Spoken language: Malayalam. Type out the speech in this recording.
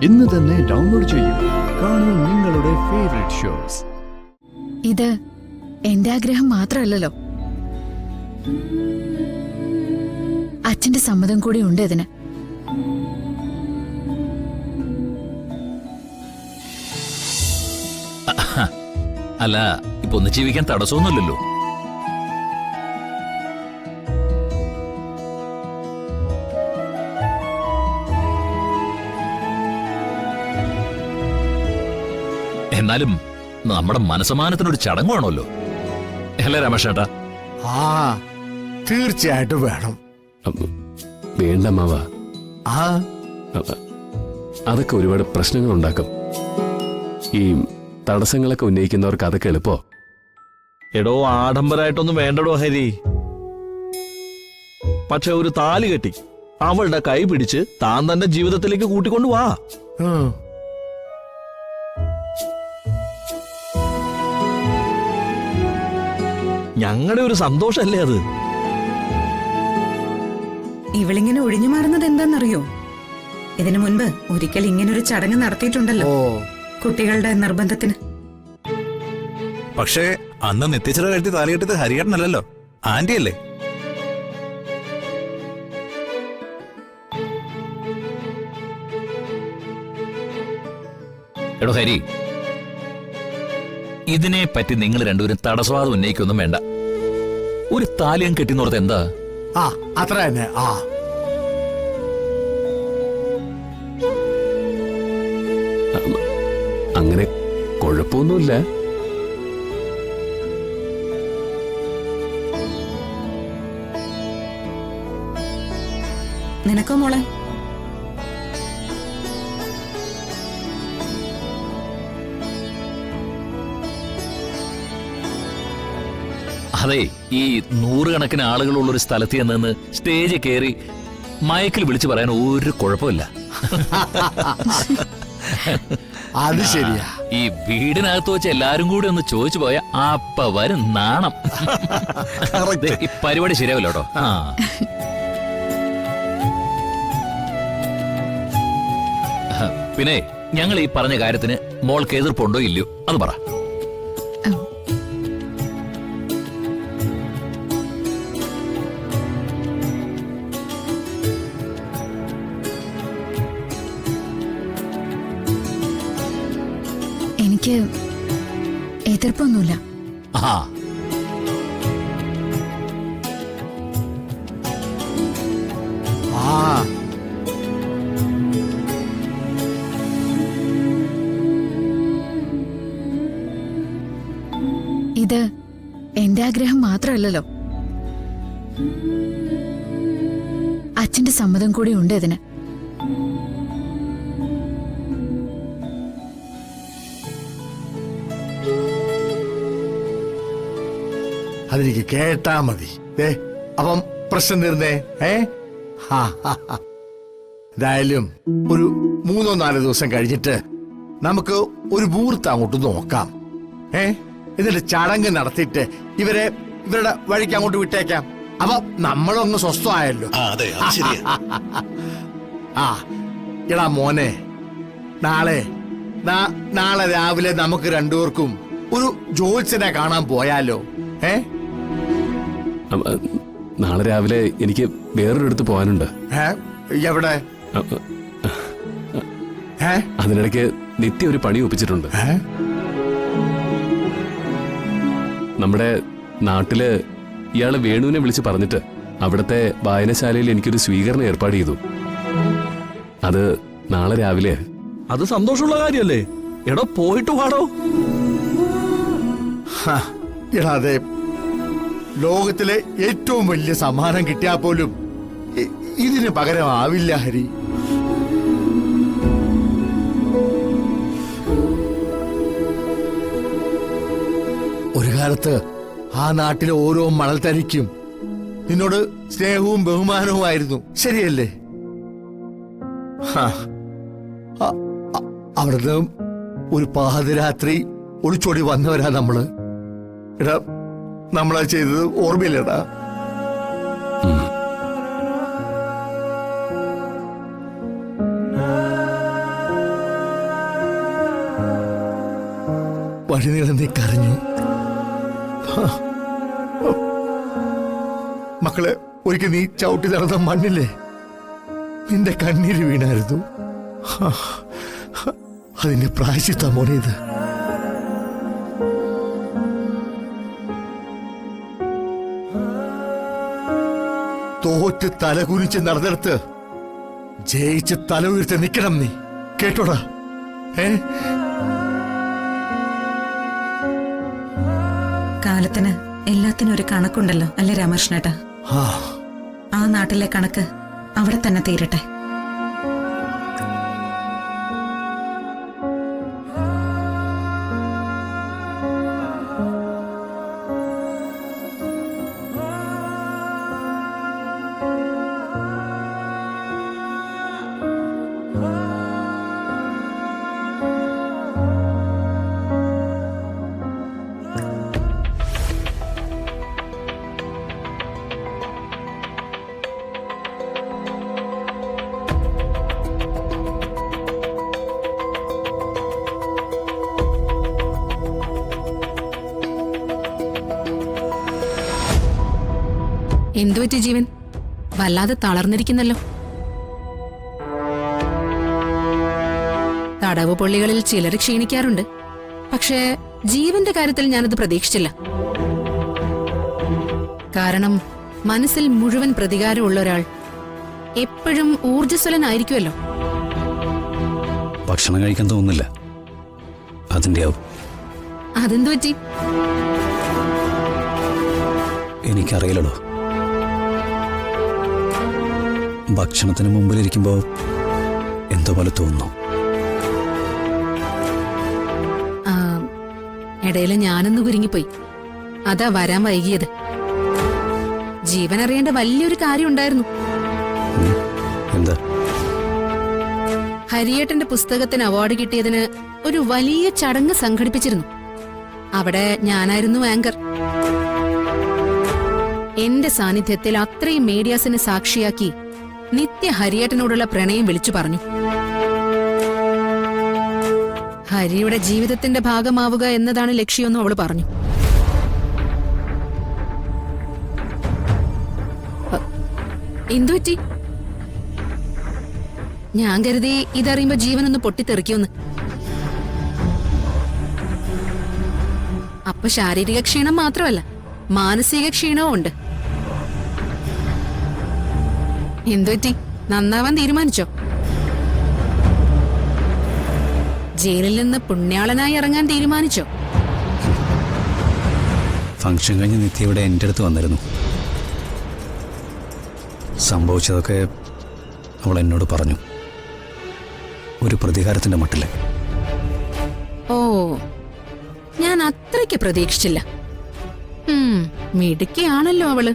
ഇന്ന് തന്നെ ഡൗൺലോഡ് ചെയ്യൂ. കാണൂ നിങ്ങളുടെ ഫേവറേറ്റ് ഷോസ്. ഇത് എന്റെ ആഗ്രഹം മാത്രമല്ലല്ലോ, അച്ഛന്റെ സമ്മതം കൂടി ഉണ്ട് ഇതിന്. അല്ല, ഇപ്പൊ ഒന്ന് ജീവിക്കാൻ തടസ്സമൊന്നുമില്ലല്ലോ. എന്നാലും നമ്മുടെ മനസ്സമാനത്തിനൊരു ചടങ്ങ് വേണമല്ലോ, അല്ലേ രമേശേട്ടാ? ആ, തീർച്ചയായിട്ടും വേണം. വേണ്ട മാവ, ആ, അതൊക്കെ ഒരുപാട് പ്രശ്നങ്ങൾ ഉണ്ടാക്കും. ഈ തടസ്സങ്ങളൊക്കെ ഉന്നയിക്കുന്നവർക്ക് അതൊക്കെ എളുപ്പോ. എടോ, ആഡംബരമായിട്ടൊന്നും വേണ്ടടോ ഹരി. പക്ഷെ ഒരു താലി കെട്ടി അവളുടെ കൈ പിടിച്ച് താൻ തന്റെ ജീവിതത്തിലേക്ക് കൂട്ടിക്കൊണ്ടു വാ. ഉം. ഞങ്ങളുടെ ഒരു സന്തോഷല്ലേ അത്. ഇവളിങ്ങനെ ഒഴിഞ്ഞു മാറുന്നത് എന്താണെന്നറിയോ? ഇതിനു മുൻപ് ഒരിക്കൽ ഇങ്ങനൊരു ചടങ്ങ് നടത്തിയിട്ടുണ്ടല്ലോ, ഓ, കുട്ടികളുടെ നിർബന്ധത്തിന്. പക്ഷേ അന്ന് നെത്തിച്ചിറ കഴുത്തി താലികെട്ടത് ഹരിയേട്ടനല്ലോ, ആന്റി അല്ലേ? എടോ ഹരി, ഇതിനെ പറ്റി നിങ്ങൾ രണ്ടുപേരും തടസ്സവാദം ഉന്നയിക്കൊന്നും വേണ്ട. ഒരു താലിയം കെട്ടിന്നോർത്ത് എന്താ? ആ, അത്ര തന്നെ. ആ, അങ്ങനെ കുഴപ്പമൊന്നുമില്ല. നിനക്കോ മോളെ? അതെ, ഈ നൂറുകണക്കിന് ആളുകളുള്ള ഒരു സ്ഥലത്ത് നിന്ന് സ്റ്റേജിൽ കയറി മയക്കിൽ വിളിച്ചു പറയാൻ ഒരു കുഴപ്പമില്ല. അത് ശരിയാ. ഈ വീടിനകത്ത് വെച്ച് എല്ലാരും കൂടി ഒന്ന് ചോദിച്ചു പോയ അപ്പ വരും നാണം. ദേ, ഈ പരിപാടി ശരിയാവില്ല കേട്ടോ. ആ, പിന്നെ ഞങ്ങൾ ഈ പറഞ്ഞ കാര്യത്തിന് മോൾക്ക് എതിർപ്പുണ്ടോ ഇല്ലയോ അത് പറ. എനിക്ക് എതിർപ്പൊന്നുമില്ല. ആ, ആ, ഇത് എന്റെ ആഗ്രഹം മാത്രമല്ലല്ലോ, അച്ഛന്റെ സമ്മതം കൂടി ഉണ്ട് ഇതിന്. അതെനിക്ക് കേട്ടാ മതി. അപ്പം പ്രശ്നം തീർന്നേ. എന്തായാലും ഒരു 3-4 ദിവസം കഴിഞ്ഞിട്ട് നമുക്ക് ഒരു മുഹൂർത്തം അങ്ങോട്ട് നോക്കാം. എന്നിട്ട് ചടങ്ങ് നടത്തിയിട്ട് ഇവരുടെ വഴിക്ക് അങ്ങോട്ട് വിട്ടേക്കാം. അപ്പൊ നമ്മളൊന്ന് സ്വസ്ഥമായല്ലോ. ആ, എടാ മോനെ, നാളെ രാവിലെ നമുക്ക് രണ്ടുപേർക്കും ഒരു ജ്യോത്സ്യനെ കാണാൻ പോയാലോ? നാളെ രാവിലെ എനിക്ക് വേറൊരിടത്ത് പോകാനുണ്ട്. എവിടെ? അതിനിടയ്ക്ക് നിത്യ ഒരു പണി ഒപ്പിച്ചിട്ടുണ്ട്. നമ്മുടെ നാട്ടില് ഇയാള് വേണുവിനെ വിളിച്ച് പറഞ്ഞിട്ട് അവിടുത്തെ വായനശാലയിൽ എനിക്കൊരു സ്വീകരണം ഏർപ്പാട് ചെയ്തു. അത് നാളെ രാവിലെ. അത് സന്തോഷമുള്ള കാര്യല്ലേ? എടോ, പോയിട്ട് പാടോ. എടാ, അതെ, ലോകത്തിലെ ഏറ്റവും വലിയ സമ്മാനം കിട്ടിയാ പോലും ഇതിന് പകരമാവില്ല ഹരി. ഒരു കാലത്ത് ആ നാട്ടിലെ ഓരോ മണൽത്തരിക്കും നിന്നോട് സ്നേഹവും ബഹുമാനവുമായിരുന്നു, ശരിയല്ലേ? അവിടുന്ന് ഒരു പാതിരാത്രി ഒളിച്ചോടി വന്നവരാ നമ്മള്. എടാ, നമ്മളത് ചെയ്തത് ഓർമ്മയില്ലടാ. വഴിനീളം നീ കരഞ്ഞു. മക്കളെ, ഒരിക്കൽ നീ ചവിട്ടി നടന്ന മണ്ണില്ലേ, നിന്റെ കണ്ണീര് വീണായിരുന്നു. അതിന്റെ പ്രായശ്ചിത്ത മോനെ ഇത്. തോറ്റ് തലകുനിച്ച് നടന്നെടുത്ത് ജയിച്ച് തല ഉയർത്തി നിൽക്കണം നീ, കേട്ടോടാ? കാലത്തിന് എല്ലാത്തിനും ഒരു കണക്കുണ്ടല്ലോ അല്ലേ രാമകൃഷ്ണേട്ടാ? ആ നാട്ടിലെ കണക്ക് അവിടെ തന്നെ തീരട്ടെ. എന്തുപറ്റി ജീവൻ? വല്ലാതെ തളർന്നിരിക്കുന്നല്ലോ. തടവ് പൊള്ളികളിൽ ചിലർ ക്ഷീണിക്കാറുണ്ട്. പക്ഷേ ജീവന്റെ കാര്യത്തിൽ ഞാനത് പ്രതീക്ഷിച്ചില്ല. കാരണം മനസ്സിൽ മുഴുവൻ പ്രതികാരമുള്ള ഒരാൾ എപ്പോഴും ഊർജ്ജസ്വലനായിരിക്കുമല്ലോ. ഭക്ഷണം കഴിക്കാൻ തോന്നുന്നില്ല, അതിന്റെ ആവും. അതെന്തുപറ്റി? എനിക്കറിയില്ലടോ. ഭക്ഷണത്തിന് മുമ്പിലിരിക്കുമ്പോ എന്തോ പോലെ തോന്നുന്നു. ഇടയില് ഞാനൊന്ന് കുരുങ്ങിപ്പോയി. അതാ വരാൻ വൈകിയത്. ജീവൻ അറിയേണ്ട വലിയൊരു കാര്യം ഉണ്ടായിരുന്നു. എന്താ? ഹരിയേട്ടന്റെ പുസ്തകത്തിന് അവാർഡ് കിട്ടിയതിന് ഒരു വലിയ ചടങ്ങ് സംഘടിപ്പിച്ചിരുന്നു. അവിടെ ഞാനായിരുന്നു ആങ്കർ. എന്റെ സാന്നിധ്യത്തിൽ അത്രയും മീഡിയാസിനെ സാക്ഷിയാക്കി നിത്യ ഹരിയേട്ടനോടുള്ള പ്രണയം വിളിച്ചു പറഞ്ഞു. ഹരിയുടെ ജീവിതത്തിന്റെ ഭാഗമാവുക എന്നതാണ് ലക്ഷ്യമെന്നും അവള് പറഞ്ഞു. എന്തുപറ്റി? ഞാൻ കരുതി ഇതറിയുമ്പോ ജീവനൊന്ന് പൊട്ടിത്തെറിക്കുമെന്ന്. അപ്പൊ ശാരീരിക ക്ഷീണം മാത്രമല്ല, മാനസിക ക്ഷീണവും ഉണ്ട്. എന്തുപറ്റി? നന്നാവാൻ തീരുമാനിച്ചോ? ജയിലിൽ നിന്ന് പുണ്യാളനായി ഇറങ്ങാൻ തീരുമാനിച്ചോ? ഫംഗ്ഷൻ കഴിഞ്ഞ് നിത്യ ഇവിടെ എൻ്റെ അടുത്ത് വന്നിരുന്നു. സംഭവിച്ചതൊക്കെ അവൾ എന്നോട് പറഞ്ഞു, ഒരു പ്രതികാരത്തിന്റെ മട്ടില്. ഓ, ഞാൻ അത്രയ്ക്ക് പ്രതീക്ഷിച്ചില്ല. മിടുക്കിയാണല്ലോ അവള്.